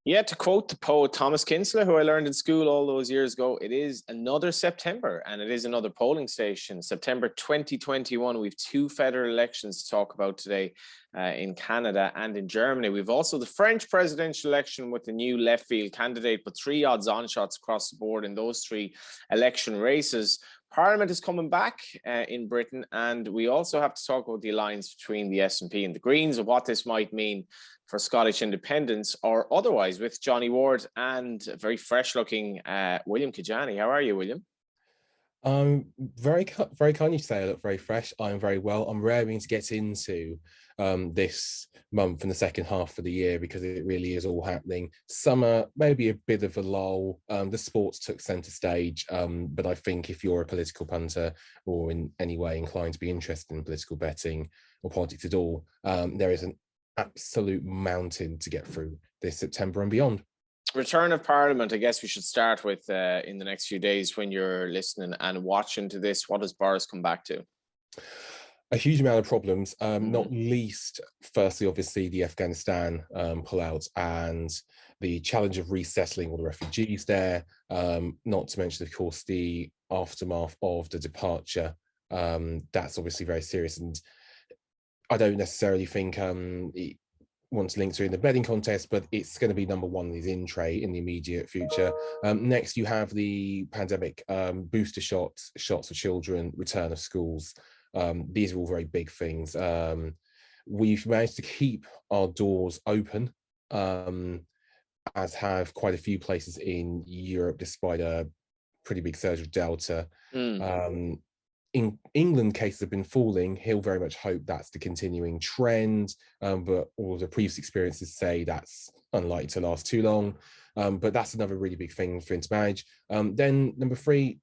Yeah, to quote the poet Thomas Kinsella, who I learned in school all those years ago, it is another September and it is another polling station. September 2021, we've two federal elections to talk about today in Canada and in Germany. We've also the French presidential election with the new left field candidate, but three odds-on shots across the board in those three election races. Parliament is coming back in Britain, and we also have to talk about the alliance between the SNP and the Greens and what this might mean for Scottish independence or otherwise with Johnny Ward and very fresh-looking William Kedjanyi. How are you, William? Very kind you to say I look very fresh. I'm very well. I'm raring to get into this month and the second half of the year because it really is all happening. Summer, maybe a bit of a lull. The sports took centre stage, but I think if you're a political punter or in any way inclined to be interested in political betting or politics at all, there is an absolute mountain to get through this September and beyond. Return of Parliament, I guess we should start with in the next few days when you're listening and watching to this. What does Boris come back to? A huge amount of problems, not least, firstly, obviously, the Afghanistan pullout and the challenge of resettling all the refugees there, not to mention, of course, the aftermath of the departure. That's obviously very serious. And I don't necessarily think it wants to link to in the betting contest, but it's going to be number one in his in tray in the immediate future. Next, you have the pandemic, booster shots for children, return of schools. These are all very big things. We've managed to keep our doors open, as have quite a few places in Europe, despite a pretty big surge of Delta. In England, cases have been falling. He'll very much hope that's the continuing trend, but all of the previous experiences say that's unlikely to last too long. But that's another really big thing for him to manage. Then number three,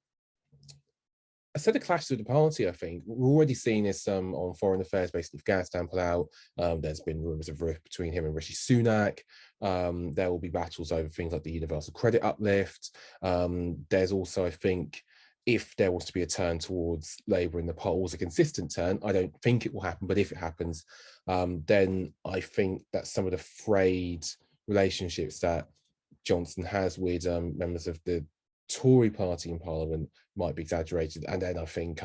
a set of clashes with the party, I think. We're already seeing this on foreign affairs, basically Afghanistan pullout. There's been rumours of rift between him and Rishi Sunak. There will be battles over things like the universal credit uplift. There's also, I think, if there was to be a turn towards Labour in the polls, a consistent turn, I don't think it will happen, but if it happens, then I think that some of the frayed relationships that Johnson has with members of the Tory party in Parliament might be exaggerated. And then I think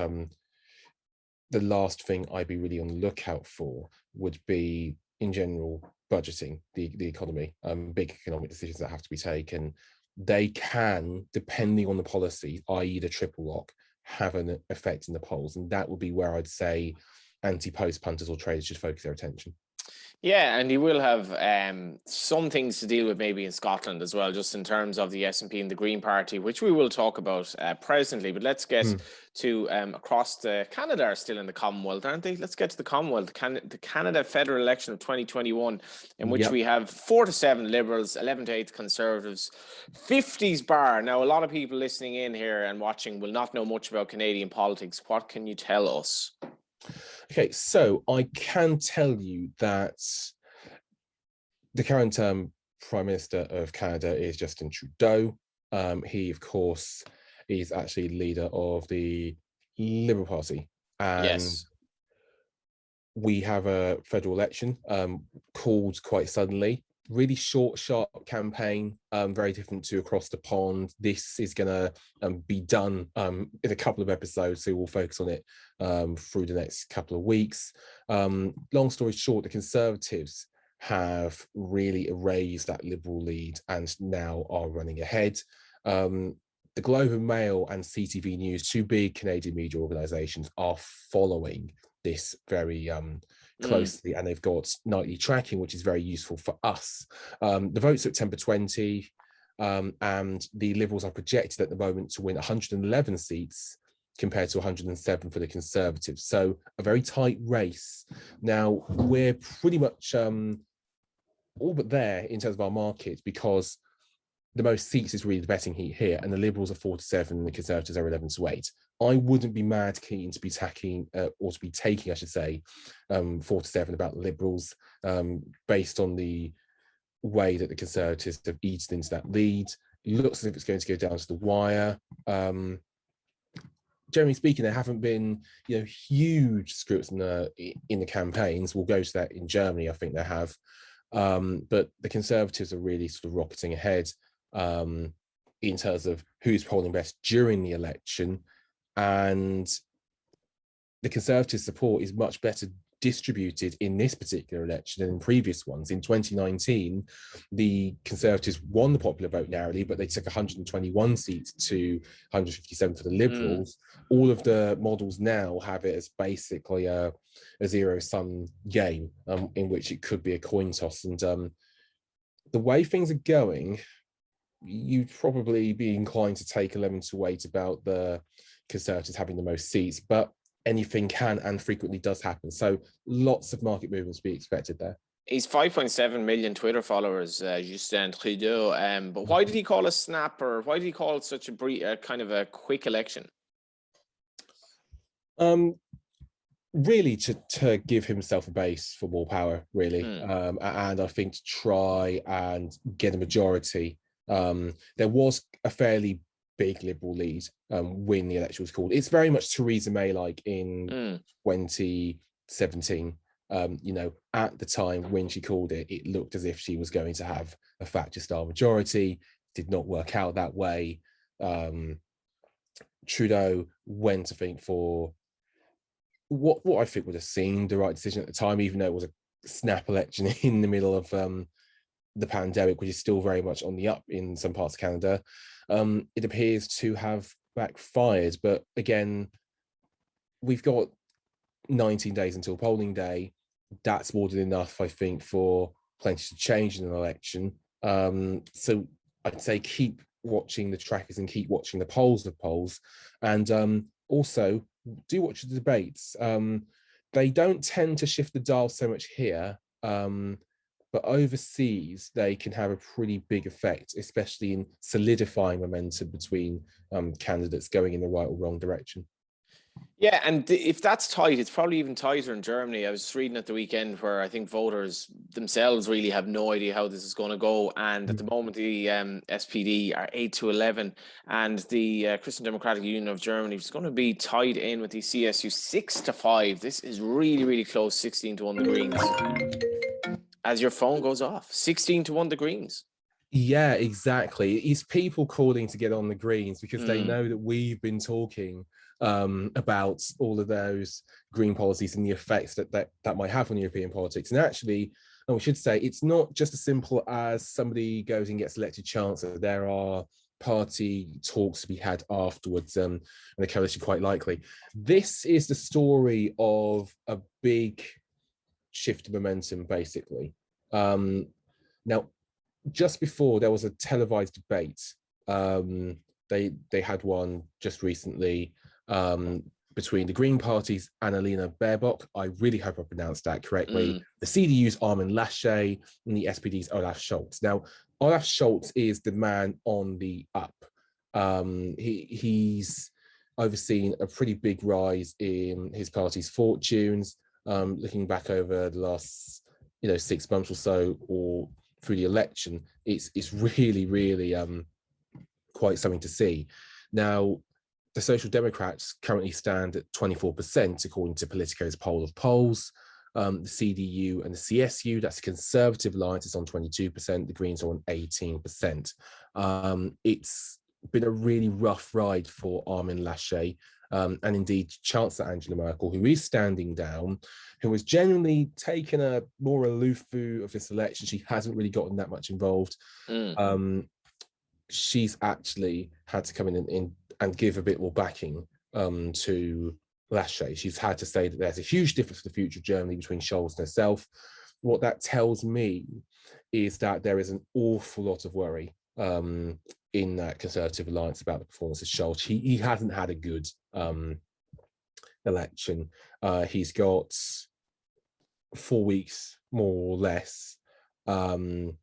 the last thing I'd be really on the lookout for would be, in general, budgeting the economy, big economic decisions that have to be taken. They can, depending on the policy, i.e. the triple lock, have an effect in the polls. And that would be where I'd say anti-post punters or traders should focus their attention. Yeah, and he will have some things to deal with maybe in Scotland as well, just in terms of the SNP and the Green Party, which we will talk about presently. But let's get to across Canada are still in the Commonwealth, aren't they? Let's get to the Commonwealth, the Canada federal election of 2021, in which we have 4 to 7 Liberals, 11 to 8 Conservatives, 50s bar. Now, a lot of people listening in here and watching will not know much about Canadian politics. What can you tell us? Okay, so I can tell you that the current Prime Minister of Canada is Justin Trudeau. He, of course, is actually leader of the Liberal Party. And we have a federal election called quite suddenly. Really short, sharp campaign, very different to across the pond. This is going to be done in a couple of episodes, so we'll focus on it through the next couple of weeks. Long story short, the Conservatives have really erased that Liberal lead and now are running ahead. The Globe and Mail and CTV News, two big Canadian media organisations, are following this very closely, and they've got nightly tracking, which is very useful for us. The vote's September 20, and the Liberals are projected at the moment to win 111 seats compared to 107 for the Conservatives. So a very tight race. Now, we're pretty much all but there in terms of our market, because the most seats is really the betting heat here, and the Liberals are 4 to 7, and the Conservatives are 11 to 8. I wouldn't be mad keen to be taking, I should say, 4 to 7 about the Liberals, based on the way that the Conservatives have eased into that lead. It looks as if it's going to go down to the wire. Generally speaking, there haven't been, huge scripts in the campaigns. We'll go to that in Germany. I think they have. But the Conservatives are really sort of rocketing ahead in terms of who's polling best during the election. And the Conservative support is much better distributed in this particular election than in previous ones. In 2019, the Conservatives won the popular vote narrowly, but they took 121 seats to 157 for the Liberals. All of the models now have it as basically a zero-sum game in which it could be a coin toss. And the way things are going, you'd probably be inclined to take 11 to 8 about the Conservatives having the most seats, but anything can and frequently does happen. So lots of market movements to be expected there. He's 5.7 million Twitter followers, Justin Trudeau. But why did he call a snap, or why did he call it such a brief, kind of a quick election? Really to give himself a base for more power, really. And I think to try and get a majority. There was a fairly big Liberal lead when the election was called. It's very much Theresa May like in 2017. At the time when she called it, it looked as if she was going to have a Thatcher-style majority. Did not work out that way. Trudeau went, I think, for what I think would have seemed the right decision at the time, even though it was a snap election in the middle of the pandemic, which is still very much on the up in some parts of Canada. It appears to have backfired, but again, we've got 19 days until polling day. That's more than enough, I think, for plenty to change in an election. So I'd say keep watching the trackers and keep watching the polls, and also do watch the debates. They don't tend to shift the dial so much here, but overseas they can have a pretty big effect, especially in solidifying momentum between candidates going in the right or wrong direction. Yeah, and if that's tight, it's probably even tighter in Germany. I was just reading at the weekend where I think voters themselves really have no idea how this is going to go. And at the moment, the SPD are 8-11, and the Christian Democratic Union of Germany is going to be tied in with the CSU 6-5. This is really, really close, 16-1 the Greens. As your phone goes off, 16-1 the Greens. Yeah, exactly. It's people calling to get on the Greens because they know that we've been talking about all of those green policies and the effects that might have on European politics. And actually, we should say, it's not just as simple as somebody goes and gets elected chancellor. There are party talks to be had afterwards, and the coalition quite likely. This is the story of a big shift of momentum, basically. Now, just before, there was a televised debate. They had one just recently between the Green Party's Annalena Baerbock, I really hope I pronounced that correctly, the CDU's Armin Laschet, and the SPD's Olaf Scholz. Now, Olaf Scholz is the man on the up. He's overseen a pretty big rise in his party's fortunes, looking back over the last 6 months or so, or through the election. It's really, really quite something to see. Now, the Social Democrats currently stand at 24%, according to Politico's poll of polls. The CDU and the CSU, that's the Conservative Alliance, is on 22%. The Greens are on 18%. It's been a really rough ride for Armin Laschet, and indeed Chancellor Angela Merkel, who is standing down, who has genuinely taken a more aloof view of this election. She hasn't really gotten that much involved. She's actually had to come in and give a bit more backing to Laschet. She's had to say that there's a huge difference for the future of Germany between Scholz and herself. What that tells me is that there is an awful lot of worry in that Conservative Alliance about the performance of Scholz. He hasn't had a good election. He's got 4 weeks, more or less, to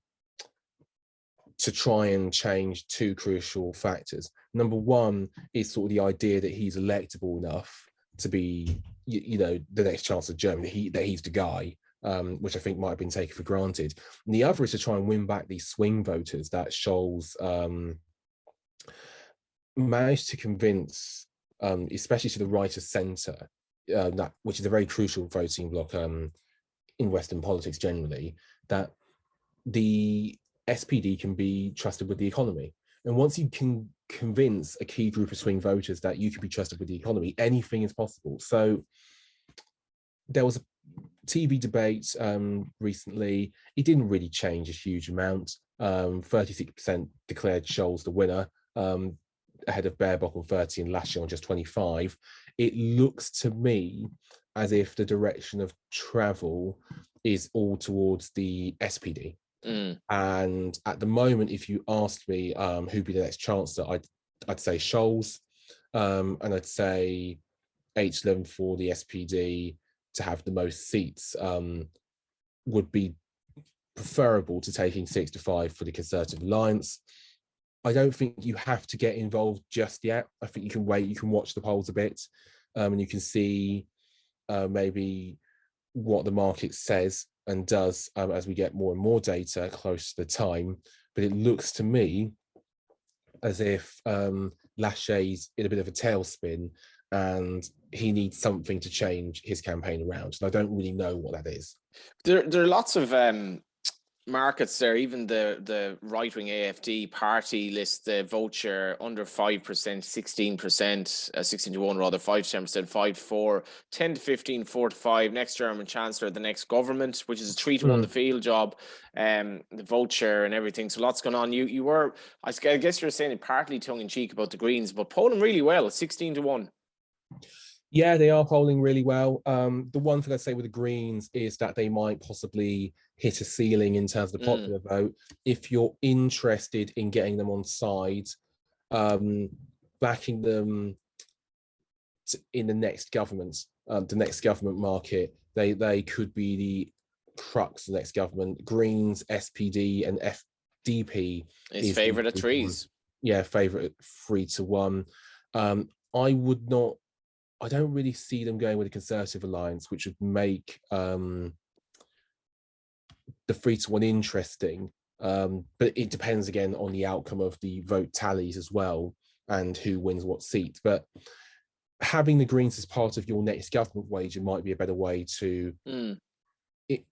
try and change two crucial factors. Number one is sort of the idea that he's electable enough to be, the next Chancellor of Germany, that he's the guy, which I think might have been taken for granted. And the other is to try and win back these swing voters that Scholz managed to convince, especially to the right of centre, which is a very crucial voting bloc in Western politics generally, that the SPD can be trusted with the economy. And once you can convince a key group of swing voters that you can be trusted with the economy, anything is possible. So there was a TV debate recently. It didn't really change a huge amount. 36% declared Scholz the winner, ahead of Baerbock on 30 and Laschet on just 25. It looks to me as if the direction of travel is all towards the SPD. And at the moment, if you asked me who'd be the next chancellor, I'd say Scholz, and I'd say H11 for the SPD to have the most seats would be preferable to taking 6 to 5 for the Conservative Alliance. I don't think you have to get involved just yet. I think you can wait, you can watch the polls a bit, and you can see maybe what the market says and does as we get more and more data close to the time. But it looks to me as if Laschet's in a bit of a tailspin and he needs something to change his campaign around. And I don't really know what that is. There are lots of markets there. Even the right-wing AFD party list the vote share under 5%, 16%, 16 to 1 rather, 5 to 10%, 5 to 4, 10 to 15, 4 to 5. Next German Chancellor, the next government, which is a 3 to 1 the field job, the vote share and everything. So lots going on. You were, I guess you're saying it partly tongue-in-cheek about the Greens, but polling really well at 16 to 1. Yeah, they are polling really well. The one thing I'd say with the Greens is that they might possibly hit a ceiling in terms of the popular vote. If you're interested in getting them on side, backing them in the next government market, they could be the crux of the next government. Greens, SPD, and FDP is favourite at 3s. Yeah, favourite at 3 to 1. I don't really see them going with a Conservative Alliance, which would make the 3 to 1 interesting. But it depends again on the outcome of the vote tallies as well and who wins what seat. But having the Greens as part of your next government wager might be a better way to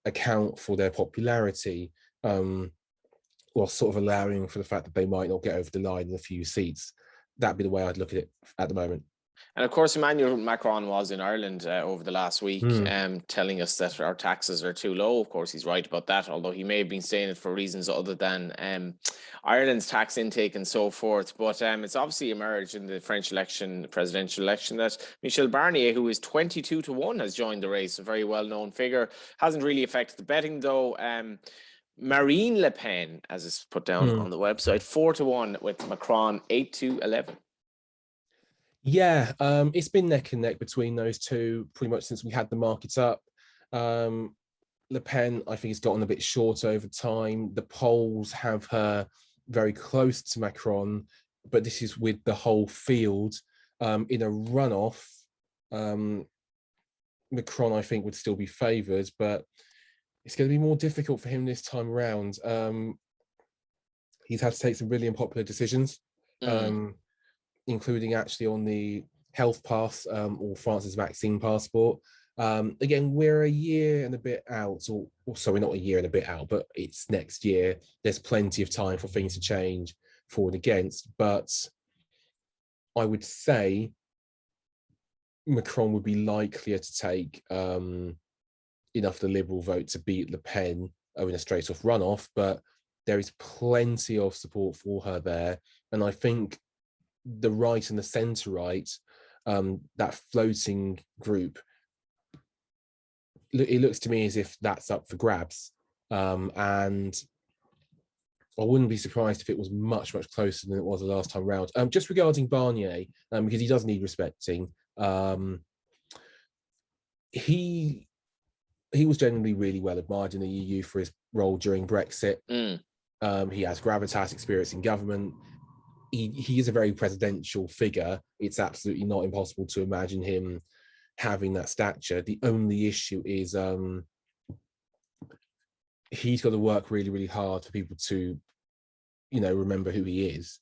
account for their popularity, while sort of allowing for the fact that they might not get over the line in a few seats. That'd be the way I'd look at it at the moment. And of course, Emmanuel Macron was in Ireland over the last week, telling us that our taxes are too low. Of course, he's right about that, although he may have been saying it for reasons other than Ireland's tax intake and so forth. But it's obviously emerged in the French election, the presidential election, that Michel Barnier, who is 22 to 1, has joined the race. A very well-known figure. Hasn't really affected the betting, though. Marine Le Pen, as is put down on the website, 4 to 1 with Macron, 8 to 11. Yeah, it's been neck and neck between those two pretty much since we had the markets up. Le Pen, I think, has gotten a bit short over time. The polls have her very close to Macron, but this is with the whole field. In a runoff, Macron, I think, would still be favoured, but it's going to be more difficult for him this time around. He's had to take some really unpopular decisions. Including actually on the health pass or France's vaccine passport. Again, we're a year and a bit out, or sorry, not a year and a bit out, but it's next year. There's plenty of time for things to change for and against, but I would say Macron would be likelier to take enough of the Liberal vote to beat Le Pen in a straight-off runoff, but there is plenty of support for her there, and I think the right and the centre-right, that floating group, it looks to me as if that's up for grabs. And I wouldn't be surprised if it was much, much closer than it was the last time round. Just regarding Barnier, because he does need respecting, he was generally really well admired in the EU for his role during Brexit. He has gravitas, experience in government. He is a very presidential figure. It's absolutely not impossible to imagine him having that stature. The only issue is he's got to work really, really hard for people to, remember who he is.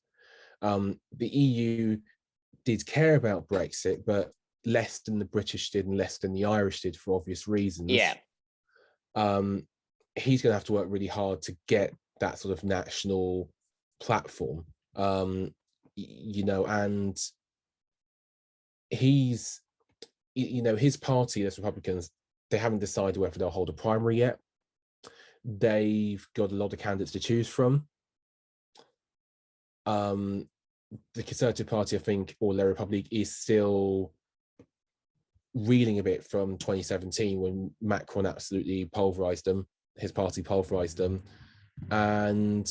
The EU did care about Brexit, but less than the British did and less than the Irish did for obvious reasons. Yeah. he's going to have to work really hard to get that sort of national platform, you know, and he's, you know, his party, as Republicans, they haven't decided whether they'll hold a primary yet. They've got a lot of candidates to choose from. The Conservative Party, I think, or La République, is still reeling a bit from 2017 when Macron absolutely pulverized them. His party pulverized them, and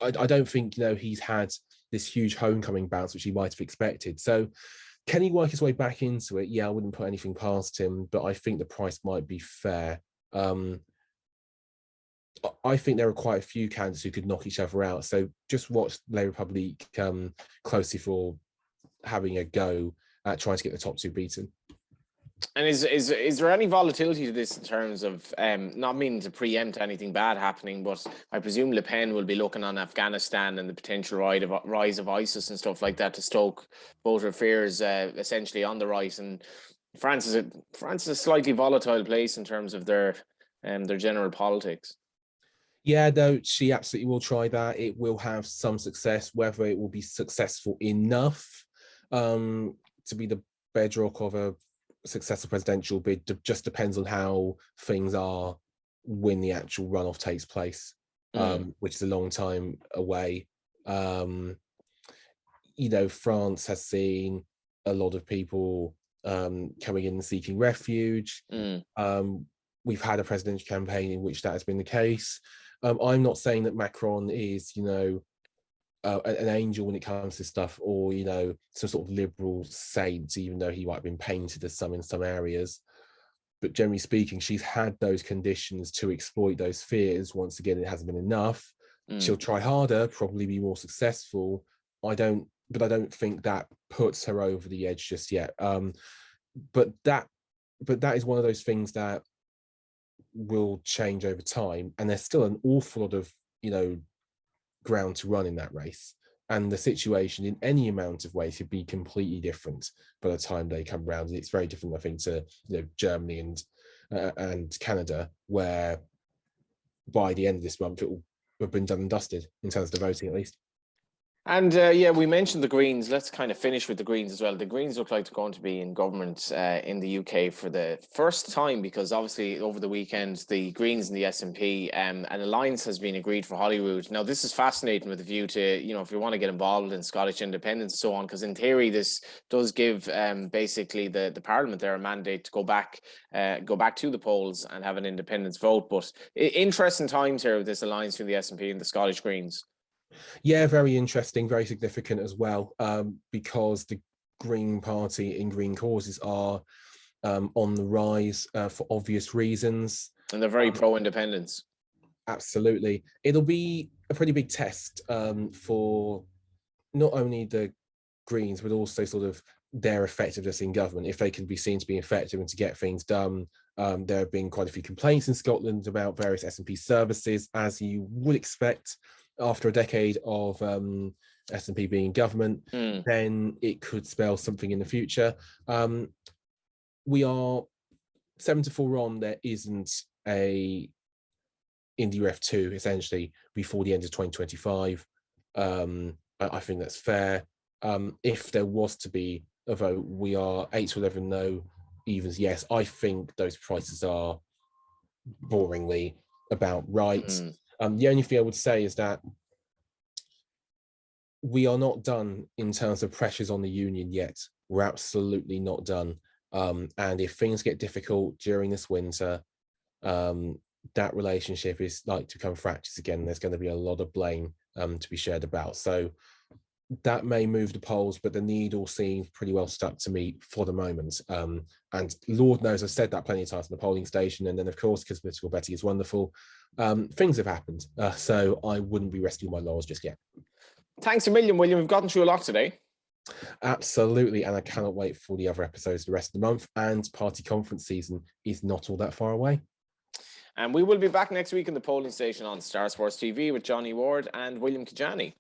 I don't think, you know, he's had this huge homecoming bounce which he might have expected. So can he work his way back into it? Yeah, I wouldn't put anything past him, but I think the price might be fair. I think there are quite a few candidates who could knock each other out. So just watch La République closely for having a go at trying to get the top two beaten. And is there any volatility to this in terms of, not meaning to preempt anything bad happening, but I presume Le Pen will be looking on Afghanistan and the potential rise of ISIS and stuff like that to stoke voter fears, essentially on the right. And France is a slightly volatile place in terms of their general politics. Yeah, no, she absolutely will try that. It will have some success. Whether it will be successful enough to be the bedrock of a successful presidential bid just depends on how things are when the actual runoff takes place, which is a long time away. You know, France has seen a lot of people coming in and seeking refuge. We've had a presidential campaign in which that has been the case. I'm not saying that Macron is, you know, an angel when it comes to stuff, or, you know, some sort of liberal saint, even though he might have been painted as some in some areas. But generally speaking, she's had those conditions to exploit those fears. Once again, it hasn't been enough. She'll try harder, probably be more successful. I don't think that puts her over the edge just yet. But that is one of those things that will change over time, and there's still an awful lot of, you know, ground to run in that race, and the situation in any amount of ways could be completely different by the time they come around. And it's very different, I think, to, you know, Germany and Canada, where by the end of this month it will have been done and dusted in terms of the voting, at least. And yeah, we mentioned the Greens. Let's kind of finish with the Greens as well. The Greens look like they're going to be in government in the UK for the first time, because obviously over the weekend, the Greens and the SNP, an alliance has been agreed for Holyrood. Now, this is fascinating with a view to, you know, if you want to get involved in Scottish independence and so on, because in theory, this does give basically the Parliament there a mandate to go back to the polls and have an independence vote. But interesting times here with this alliance between the SNP and the Scottish Greens. Yeah, very interesting, very significant as well, because the Green Party and Green causes are on the rise for obvious reasons. And they're very pro-independence. Absolutely. It'll be a pretty big test for not only the Greens, but also sort of their effectiveness in government, if they can be seen to be effective and to get things done. There have been quite a few complaints in Scotland about various SNP services, as you would expect. After a decade of SNP being in government, then it could spell something in the future. We are 7-4 on. There isn't a Indy Ref 2 essentially before the end of 2025. I think that's fair. If there was to be a vote, we are 8-11 no, evens yes. I think those prices are boringly about right. The only thing I would say is that we are not done in terms of pressures on the union yet. We're absolutely not done. And if things get difficult during this winter, that relationship is like to become fractures again. There's going to be a lot of blame to be shared about. So that may move the polls, but the needle seems pretty well stuck to me for the moment. And Lord knows I've said that plenty of times in the polling station. And then, of course, because political betting is wonderful, things have happened. So I wouldn't be resting my laurels just yet. Thanks a million, William. We've gotten through a lot today. Absolutely. And I cannot wait for the other episodes the rest of the month. And party conference season is not all that far away. And we will be back next week in the polling station on Star Sports TV with Johnny Ward and William Kedjanyi.